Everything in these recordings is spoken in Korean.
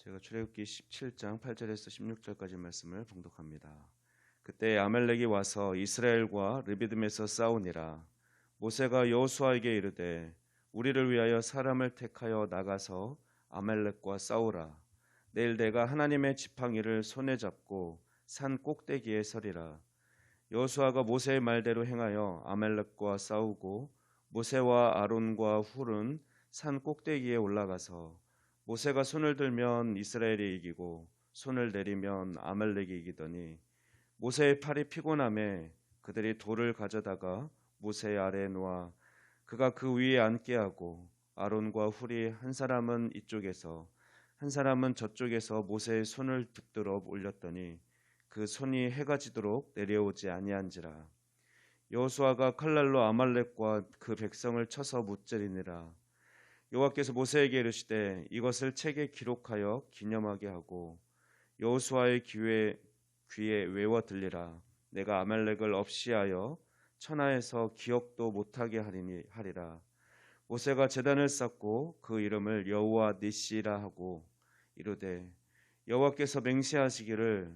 제가 출애굽기 17장 8절에서 16절까지 말씀을 봉독합니다. 그때 아말렉이 와서 이스라엘과 르비딤에서 싸우니라. 모세가 여호수아에게 이르되 우리를 위하여 사람을 택하여 나가서 아말렉과 싸우라. 내일 내가 하나님의 지팡이를 손에 잡고 산 꼭대기에 서리라. 여호수아가 모세의 말대로 행하여 아말렉과 싸우고 모세와 아론과 훌은 산 꼭대기에 올라가서 모세가 손을 들면 이스라엘이 이기고 손을 내리면 아말렉이 이기더니 모세의 팔이 피곤함에 그들이 돌을 가져다가 모세 아래에 놓아 그가 그 위에 앉게 하고 아론과 훌이 한 사람은 이쪽에서 한 사람은 저쪽에서 모세의 손을 붙들어 올렸더니 그 손이 해가 지도록 내려오지 아니한지라. 여호수아가 칼날로 아말렉과 그 백성을 쳐서 무찌르니라. 여호와께서 모세에게 이르시되 이것을 책에 기록하여 기념하게 하고 여호수아의 귀에 외워 들리라. 내가 아말렉을 없이하여 천하에서 기억도 못하게 하리라. 모세가 제단을 쌓고 그 이름을 여호와 니시라 하고 이르되 여호와께서 맹세하시기를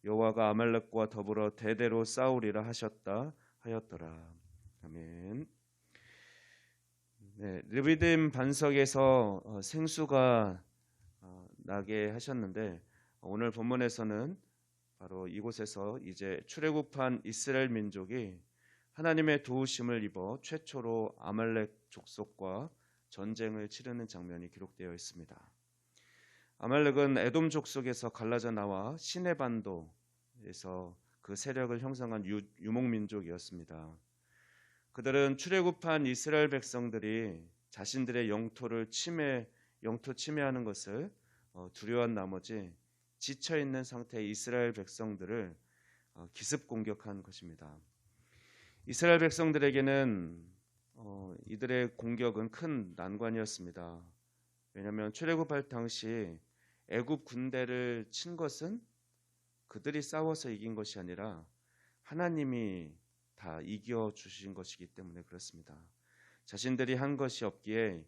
여호와가 아말렉과 더불어 대대로 싸우리라 하셨다 하였더라. 아멘. 네, 르비딤 반석에서 생수가 나게 하셨는데 오늘 본문에서는 바로 이곳에서 이제 출애굽한 이스라엘 민족이 하나님의 도우심을 입어 최초로 아말렉 족속과 전쟁을 치르는 장면이 기록되어 있습니다. 아말렉은 에돔 족속에서 갈라져 나와 시내 반도에서 그 세력을 형성한 유목민족이었습니다. 그들은 출애굽한 이스라엘 백성들이 자신들의 영토 침해하는 것을 두려워한 나머지 지쳐 있는 상태의 이스라엘 백성들을 기습 공격한 것입니다. 이스라엘 백성들에게는 이들의 공격은 큰 난관이었습니다. 왜냐하면 출애굽할 당시 애굽 군대를 친 것은 그들이 싸워서 이긴 것이 아니라 하나님이 다 이겨 주신 것이기 때문에 그렇습니다. 자신들이 한 것이 없기에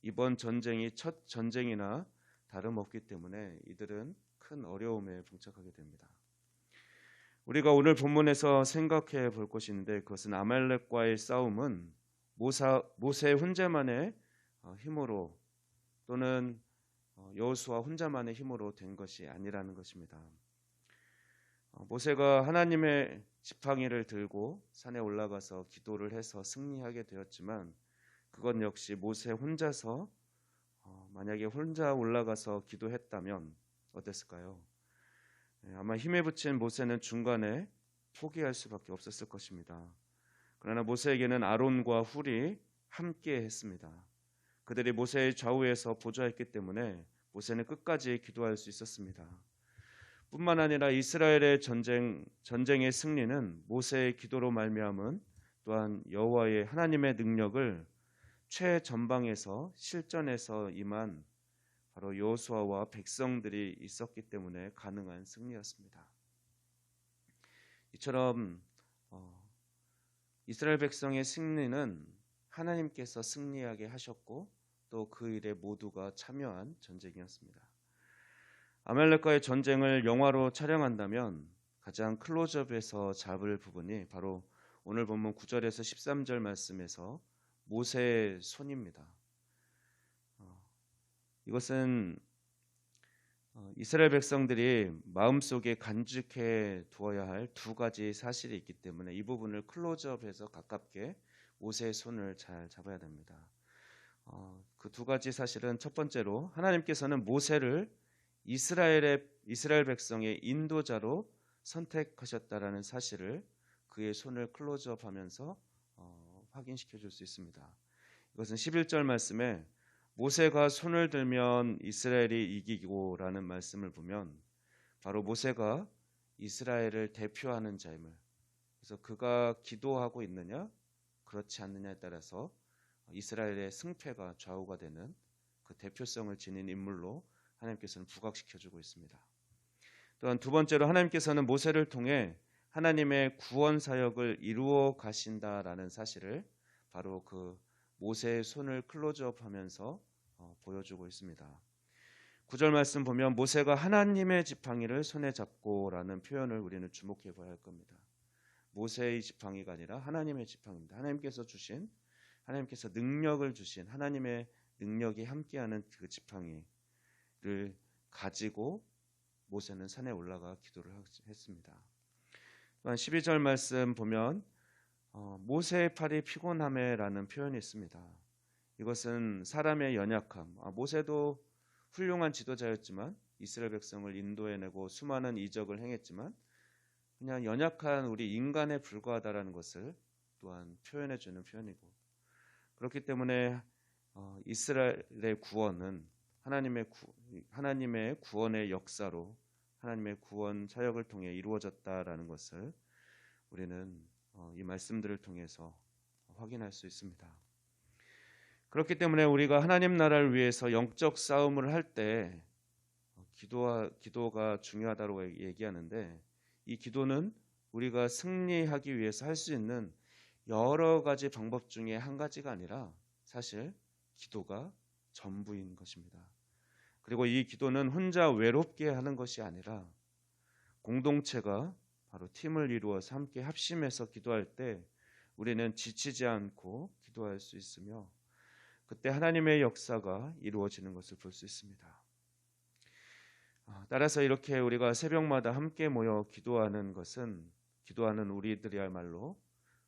이번 전쟁이 첫 전쟁이나 다름없기 때문에 이들은 큰 어려움에 봉착하게 됩니다. 우리가 오늘 본문에서 생각해 볼 것이 있는데 그것은 아말렉과의 싸움은 모세 혼자만의 힘으로 또는 여호수아 혼자만의 힘으로 된 것이 아니라는 것입니다. 모세가 하나님의 지팡이를 들고 산에 올라가서 기도를 해서 승리하게 되었지만 그것 역시 모세 혼자서 만약에 혼자 올라가서 기도했다면 어땠을까요? 아마 힘에 부친 모세는 중간에 포기할 수밖에 없었을 것입니다. 그러나 모세에게는 아론과 훌이 함께 했습니다. 그들이 모세의 좌우에서 보좌했기 때문에 모세는 끝까지 기도할 수 있었습니다. 뿐만 아니라 이스라엘의 전쟁의 승리는 모세의 기도로 말미암은 또한 여호와의 하나님의 능력을 최전방에서 실전에서 임한 바로 여호수아와 백성들이 있었기 때문에 가능한 승리였습니다. 이처럼 이스라엘 백성의 승리는 하나님께서 승리하게 하셨고 또 그 일에 모두가 참여한 전쟁이었습니다. 아말렉과의 전쟁을 영화로 촬영한다면 가장 클로즈업에서 잡을 부분이 바로 오늘 본문 9절에서 13절 말씀에서 모세의 손입니다. 이것은 이스라엘 백성들이 마음속에 간직해 두어야 할 두 가지 사실이 있기 때문에 이 부분을 클로즈업해서 가깝게 모세의 손을 잘 잡아야 됩니다. 그 두 가지 사실은 첫 번째로 하나님께서는 모세를 이스라엘 백성의 인도자로 선택하셨다라는 사실을 그의 손을 클로즈업하면서 확인시켜 줄 수 있습니다. 이것은 11절 말씀에 모세가 손을 들면 이스라엘이 이기고라는 말씀을 보면 바로 모세가 이스라엘을 대표하는 자임을, 그래서 그가 기도하고 있느냐 그렇지 않느냐에 따라서 이스라엘의 승패가 좌우가 되는 그 대표성을 지닌 인물로 하나님께서는 부각시켜주고 있습니다. 또한 두 번째로 하나님께서는 모세를 통해 하나님의 구원 사역을 이루어 가신다라는 사실을 바로 그 모세의 손을 클로즈업하면서 보여주고 있습니다. 9절 말씀 보면 모세가 하나님의 지팡이를 손에 잡고라는 표현을 우리는 주목해 봐야 할 겁니다. 모세의 지팡이가 아니라 하나님의 지팡이입니다. 하나님께서 능력을 주신 하나님의 능력이 함께하는 그 지팡이를 가지고 모세는 산에 올라가 기도를 했습니다. 또한 12절 말씀 보면 모세의 팔이 피곤함에라는 표현이 있습니다. 이것은 사람의 연약함. 모세도 훌륭한 지도자였지만 이스라엘 백성을 인도해내고 수많은 이적을 행했지만 그냥 연약한 우리 인간에 불과하다라는 것을 또한 표현해주는 표현이고, 그렇기 때문에 이스라엘의 구원은 하나님의 구원의 역사로 하나님의 구원 사역을 통해 이루어졌다라는 것을 우리는 이 말씀들을 통해서 확인할 수 있습니다. 그렇기 때문에 우리가 하나님 나라를 위해서 영적 싸움을 할 때 기도가 중요하다고 얘기하는데, 이 기도는 우리가 승리하기 위해서 할 수 있는 여러 가지 방법 중에 한 가지가 아니라 사실 기도가 전부인 것입니다. 그리고 이 기도는 혼자 외롭게 하는 것이 아니라 공동체가 바로 팀을 이루어서 함께 합심해서 기도할 때 우리는 지치지 않고 기도할 수 있으며 그때 하나님의 역사가 이루어지는 것을 볼 수 있습니다. 따라서 이렇게 우리가 새벽마다 함께 모여 기도하는 것은, 기도하는 우리들이야말로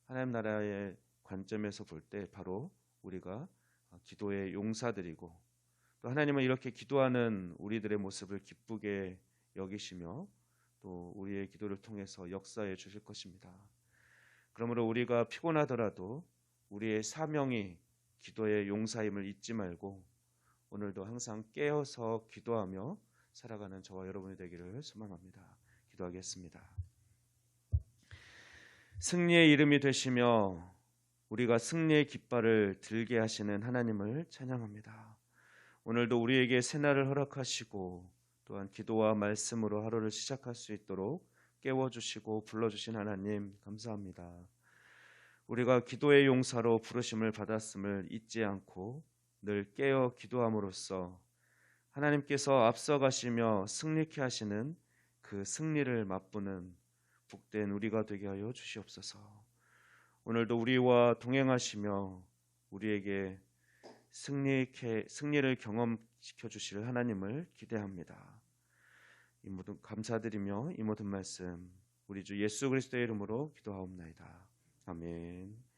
하나님 나라의 관점에서 볼 때 바로 우리가 기도의 용사들이고, 또 하나님은 이렇게 기도하는 우리들의 모습을 기쁘게 여기시며 또 우리의 기도를 통해서 역사해 주실 것입니다. 그러므로 우리가 피곤하더라도 우리의 사명이 기도의 용사임을 잊지 말고 오늘도 항상 깨어서 기도하며 살아가는 저와 여러분이 되기를 소망합니다. 기도하겠습니다. 승리의 이름이 되시며 우리가 승리의 깃발을 들게 하시는 하나님을 찬양합니다. 오늘도 우리에게 새날을 허락하시고 또한 기도와 말씀으로 하루를 시작할 수 있도록 깨워주시고 불러주신 하나님 감사합니다. 우리가 기도의 용사로 부르심을 받았음을 잊지 않고 늘 깨어 기도함으로써 하나님께서 앞서가시며 승리케 하시는 그 승리를 맛보는 복된 우리가 되게 하여 주시옵소서. 오늘도 우리와 동행하시며 우리에게 승리를 경험시켜 주실 하나님을 기대합니다. 이 모든 감사드리며 이 모든 말씀 우리 주 예수 그리스도의 이름으로 기도하옵나이다. 아멘.